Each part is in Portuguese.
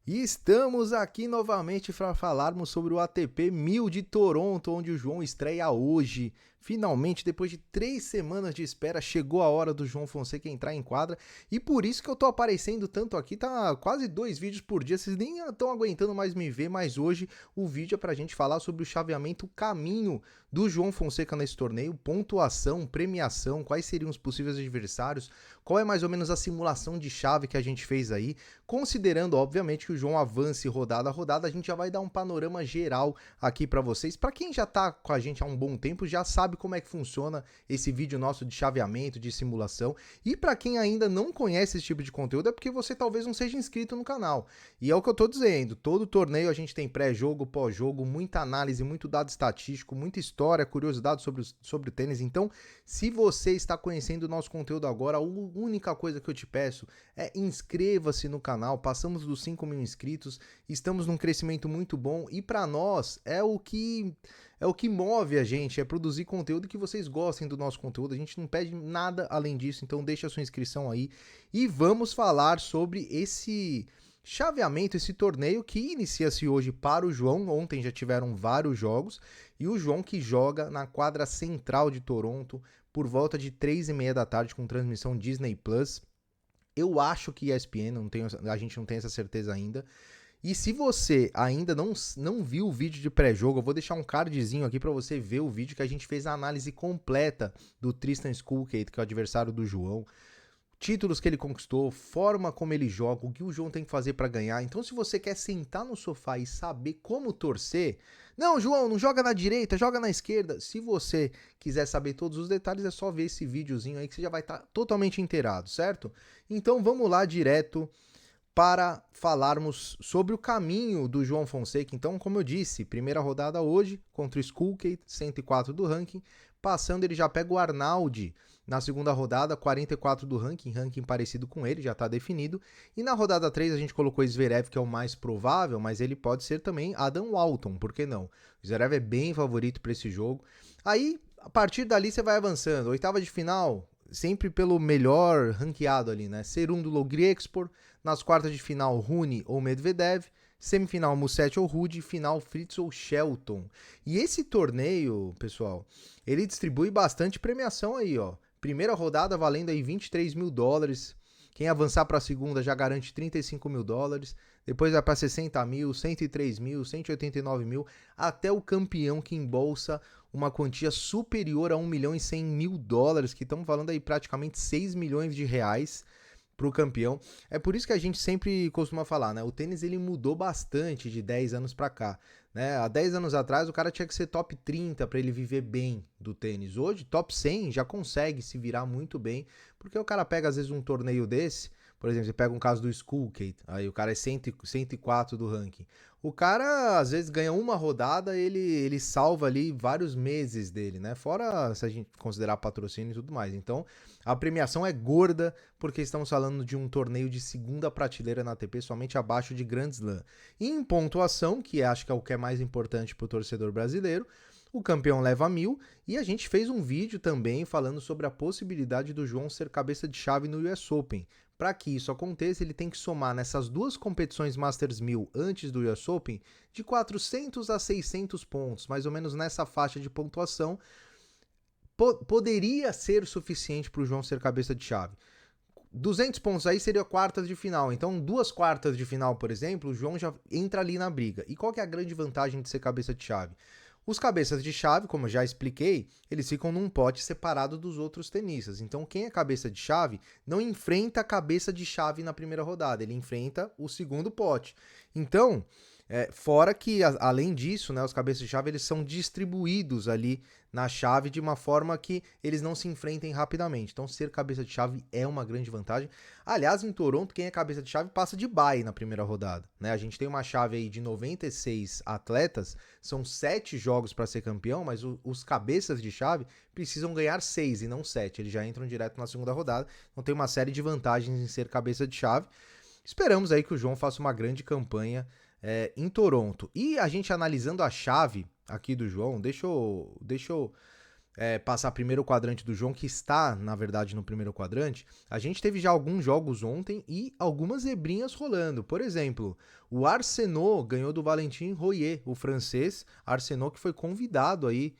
E estamos aqui novamente para falarmos sobre o ATP 1000 de Toronto, onde o João estreia hoje. Finalmente, depois de 3 semanas de espera, chegou a hora do João Fonseca entrar em quadra. E por isso que eu tô aparecendo tanto aqui, tá quase 2 vídeos por dia. Vocês nem estão aguentando mais me ver, mas hoje o vídeo é pra gente falar sobre o chaveamento, o caminho do João Fonseca nesse torneio, pontuação, premiação, quais seriam os possíveis adversários, qual é mais ou menos a simulação de chave que a gente fez aí. Considerando, obviamente, que o João avance rodada a rodada, a gente já vai dar um panorama geral aqui para vocês. Para quem já tá com a gente há um bom tempo, já sabe como é que funciona esse vídeo nosso de chaveamento, de simulação. E para quem ainda não conhece esse tipo de conteúdo, é porque você talvez não seja inscrito no canal. E é o que eu tô dizendo, todo torneio a gente tem pré-jogo, pós-jogo, muita análise, muito dado estatístico, muita história, curiosidade sobre o tênis. Então, se você está conhecendo o nosso conteúdo agora, a única coisa que eu te peço é inscreva-se no canal. Passamos dos 5 mil inscritos, estamos num crescimento muito bom e para nós é o que move a gente, é produzir conteúdo que vocês gostem do nosso conteúdo. A gente não pede nada além disso, então deixa a sua inscrição aí e vamos falar sobre esse chaveamento, esse torneio que inicia-se hoje para o João. Ontem já tiveram vários jogos e o João que joga na quadra central de Toronto por volta de 3h30 da tarde com transmissão Disney Plus. Eu acho que ESPN, a gente não tem essa certeza ainda. E se você ainda não viu o vídeo de pré-jogo, eu vou deixar um cardzinho aqui para você ver o vídeo que a gente fez a análise completa do Tristan Skulkate, que é o adversário do João. Títulos que ele conquistou, forma como ele joga, o que o João tem que fazer para ganhar. Então, se você quer sentar no sofá e saber como torcer, não, João, não joga na direita, joga na esquerda. Se você quiser saber todos os detalhes, é só ver esse videozinho aí que você já vai estar totalmente inteirado, certo? Então, vamos lá direto para falarmos sobre o caminho do João Fonseca. Então, como eu disse, primeira rodada hoje contra o Skulkate, 104 do ranking. Passando, ele já pega o Arnaldi na segunda rodada, 44 do ranking parecido com ele, já está definido. E na rodada 3 a gente colocou Zverev, que é o mais provável, mas ele pode ser também Adam Walton, por que não? O Zverev é bem favorito para esse jogo. Aí, a partir dali você vai avançando. Oitava de final, sempre pelo melhor ranqueado ali, né? Segundo Logriexpor, nas quartas de final Rune ou Medvedev, semifinal Musetti ou Rude, final Fritz ou Shelton. E esse torneio, pessoal, ele distribui bastante premiação aí, ó. Primeira rodada valendo aí $23 mil. Quem avançar para a segunda já garante $35 mil. Depois vai para 60 mil, 103 mil, 189 mil, até o campeão que embolsa uma quantia superior a $1.100.000, que estamos falando aí praticamente 6 milhões de reais para o campeão. É por isso que a gente sempre costuma falar, né? O tênis ele mudou bastante de 10 anos para cá, né? Há 10 anos atrás o cara tinha que ser top 30 para ele viver bem do tênis. Hoje, top 100 já consegue se virar muito bem, porque o cara pega às vezes um torneio desse, por exemplo, você pega um caso do Skulkate, aí o cara é 104 do ranking. O cara, às vezes, ganha uma rodada, ele salva ali vários meses dele, né? Fora se a gente considerar patrocínio e tudo mais. Então, a premiação é gorda, porque estamos falando de um torneio de segunda prateleira na ATP, somente abaixo de Grand Slam. E em pontuação, que acho que é o que é mais importante para o torcedor brasileiro, o campeão leva 1.000 e a gente fez um vídeo também falando sobre a possibilidade do João ser cabeça de chave no US Open. Para que isso aconteça, ele tem que somar nessas duas competições Masters 1000 antes do US Open de 400 a 600 pontos, mais ou menos nessa faixa de pontuação. Poderia ser suficiente para o João ser cabeça de chave. 200 pontos aí seria quartas de final. Então, duas quartas de final, por exemplo, o João já entra ali na briga. E qual que é a grande vantagem de ser cabeça de chave? Os cabeças de chave, como eu já expliquei, eles ficam num pote separado dos outros tenistas. Então, quem é cabeça de chave não enfrenta a cabeça de chave na primeira rodada, ele enfrenta o segundo pote. Então, fora que, além disso, né, os cabeças de chave eles são distribuídos ali na chave de uma forma que eles não se enfrentem rapidamente. Então, ser cabeça de chave é uma grande vantagem. Aliás, em Toronto, quem é cabeça de chave passa de bye na primeira rodada, né? A gente tem uma chave aí de 96 atletas, são 7 jogos para ser campeão, mas os cabeças de chave precisam ganhar 6 e não 7. Eles já entram direto na segunda rodada. Então, tem uma série de vantagens em ser cabeça de chave. Esperamos aí que o João faça uma grande campanha em Toronto. E a gente analisando a chave aqui do João, deixa eu passar primeiro o quadrante do João, que está, na verdade, no primeiro quadrante, a gente teve já alguns jogos ontem e algumas zebrinhas rolando. Por exemplo, o Arsenal ganhou do Valentin Royer, o francês. Arsenal que foi convidado aí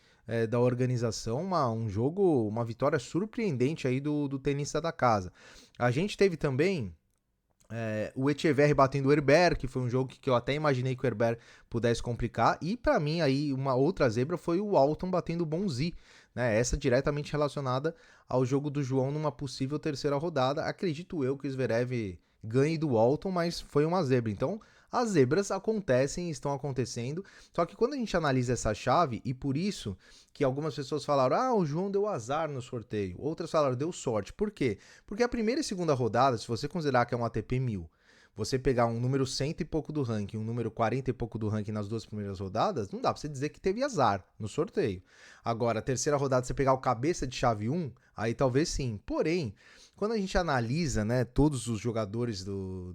da organização, um jogo, uma vitória surpreendente aí do tenista da casa. A gente teve também o Etcheverry batendo o Herbert, que foi um jogo que eu até imaginei que o Herbert pudesse complicar. E para mim aí uma outra zebra foi o Walton batendo o Bonzi, né? Essa diretamente relacionada ao jogo do João numa possível terceira rodada. Acredito eu que o Zverev ganhe do Walton, mas foi uma zebra. Então, as zebras acontecem, estão acontecendo. Só que quando a gente analisa essa chave, e por isso que algumas pessoas falaram, o João deu azar no sorteio. Outras falaram, deu sorte. Por quê? Porque a primeira e segunda rodada, se você considerar que é um ATP 1000, você pegar um número 100 e pouco do ranking, um número 40 e pouco do ranking nas duas primeiras rodadas, não dá pra você dizer que teve azar no sorteio. Agora, a terceira rodada, você pegar o cabeça de chave 1, aí talvez sim. Porém, quando a gente analisa, né, todos os jogadores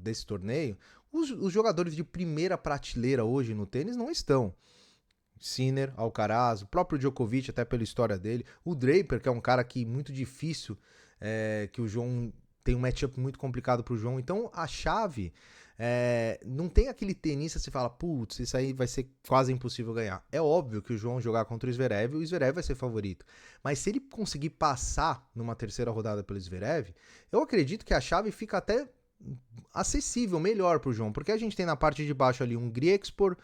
desse torneio, os jogadores de primeira prateleira hoje no tênis não estão. Sinner, Alcaraz, o próprio Djokovic, até pela história dele. O Draper, que é um cara que muito difícil, que o João tem um matchup muito complicado pro João. Então, a chave não tem aquele tenista que você fala, putz, isso aí vai ser quase impossível ganhar. É óbvio que o João jogar contra o Zverev vai ser favorito. Mas se ele conseguir passar numa terceira rodada pelo Zverev, eu acredito que a chave fica até acessível, melhor pro João. Porque a gente tem na parte de baixo ali um Griexpor,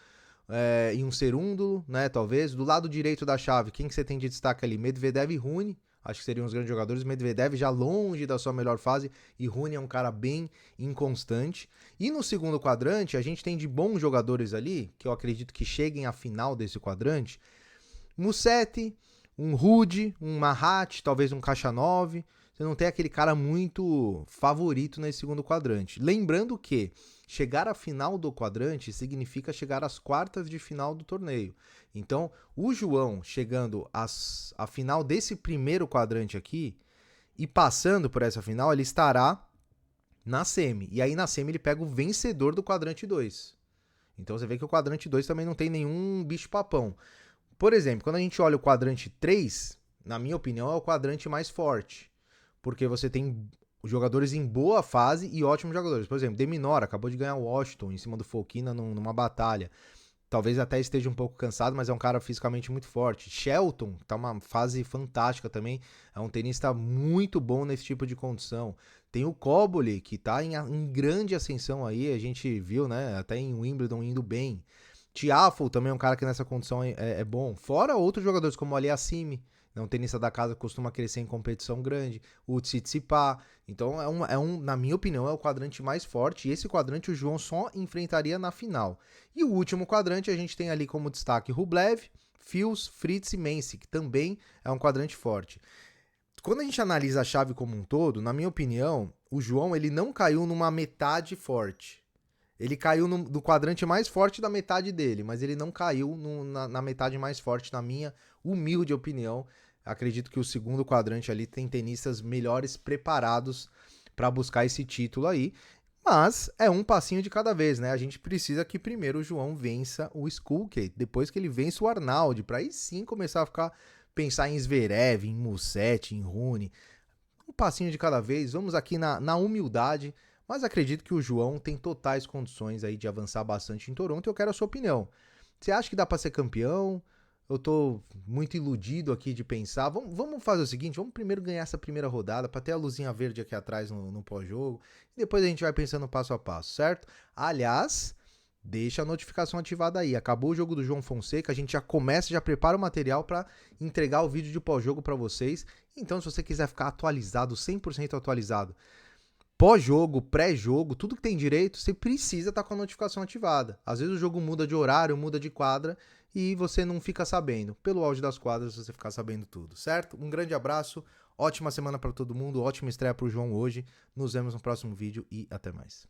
e um Cerúndulo, né, talvez. Do lado direito da chave, quem que você tem de destaque ali? Medvedev e Rune, acho que seriam os grandes jogadores. Medvedev já longe da sua melhor fase e Rune é um cara bem inconstante. E no segundo quadrante, a gente tem de bons jogadores ali, que eu acredito que cheguem à final desse quadrante. Musetti, um Rude, um Mahat, talvez um Khachanov. Você não tem aquele cara muito favorito nesse segundo quadrante. Lembrando que chegar à final do quadrante significa chegar às quartas de final do torneio. Então, o João chegando à final desse primeiro quadrante aqui e passando por essa final, ele estará na semi. E aí na semi ele pega o vencedor do quadrante 2. Então você vê que o quadrante 2 também não tem nenhum bicho-papão. Por exemplo, quando a gente olha o quadrante 3, na minha opinião, é o quadrante mais forte. Porque você tem jogadores em boa fase e ótimos jogadores. Por exemplo, Deminor acabou de ganhar o Washington em cima do Fokina numa batalha. Talvez até esteja um pouco cansado, mas é um cara fisicamente muito forte. Shelton tá uma fase fantástica também. É um tenista muito bom nesse tipo de condição. Tem o Cobbly, que tá em grande ascensão aí. A gente viu, né? Até em Wimbledon indo bem. Tiafoe também é um cara que nessa condição é bom. Fora outros jogadores como o Aliassime, um tenista da casa costuma crescer em competição grande. O Tsitsipas. Então, na minha opinião, é o quadrante mais forte. E esse quadrante o João só enfrentaria na final. E o último quadrante a gente tem ali como destaque Rublev, Fils, Fritz e Mensi, que também é um quadrante forte. Quando a gente analisa a chave como um todo, na minha opinião, o João ele não caiu numa metade forte. Ele caiu no quadrante mais forte da metade dele, mas ele não caiu na metade mais forte, na minha humilde opinião. Acredito que o segundo quadrante ali tem tenistas melhores preparados para buscar esse título aí. Mas é um passinho de cada vez, né? A gente precisa que primeiro o João vença o Skulke, depois que ele vença o Arnaldi, para aí sim começar a pensar em Zverev, em Musetti, em Rune. Um passinho de cada vez, vamos aqui na humildade, mas acredito que o João tem totais condições aí de avançar bastante em Toronto e eu quero a sua opinião. Você acha que dá para ser campeão? Eu tô muito iludido aqui de pensar. Vamos fazer o seguinte, vamos primeiro ganhar essa primeira rodada para ter a luzinha verde aqui atrás no pós-jogo. E depois a gente vai pensando passo a passo, certo? Aliás, deixa a notificação ativada aí. Acabou o jogo do João Fonseca, a gente já prepara o material para entregar o vídeo de pós-jogo para vocês. Então, se você quiser ficar atualizado, 100% atualizado, pós-jogo, pré-jogo, tudo que tem direito, você precisa estar com a notificação ativada. Às vezes o jogo muda de horário, muda de quadra e você não fica sabendo. Pelo áudio das quadras você ficar sabendo tudo, certo? Um grande abraço, ótima semana para todo mundo, ótima estreia para o João hoje. Nos vemos no próximo vídeo e até mais.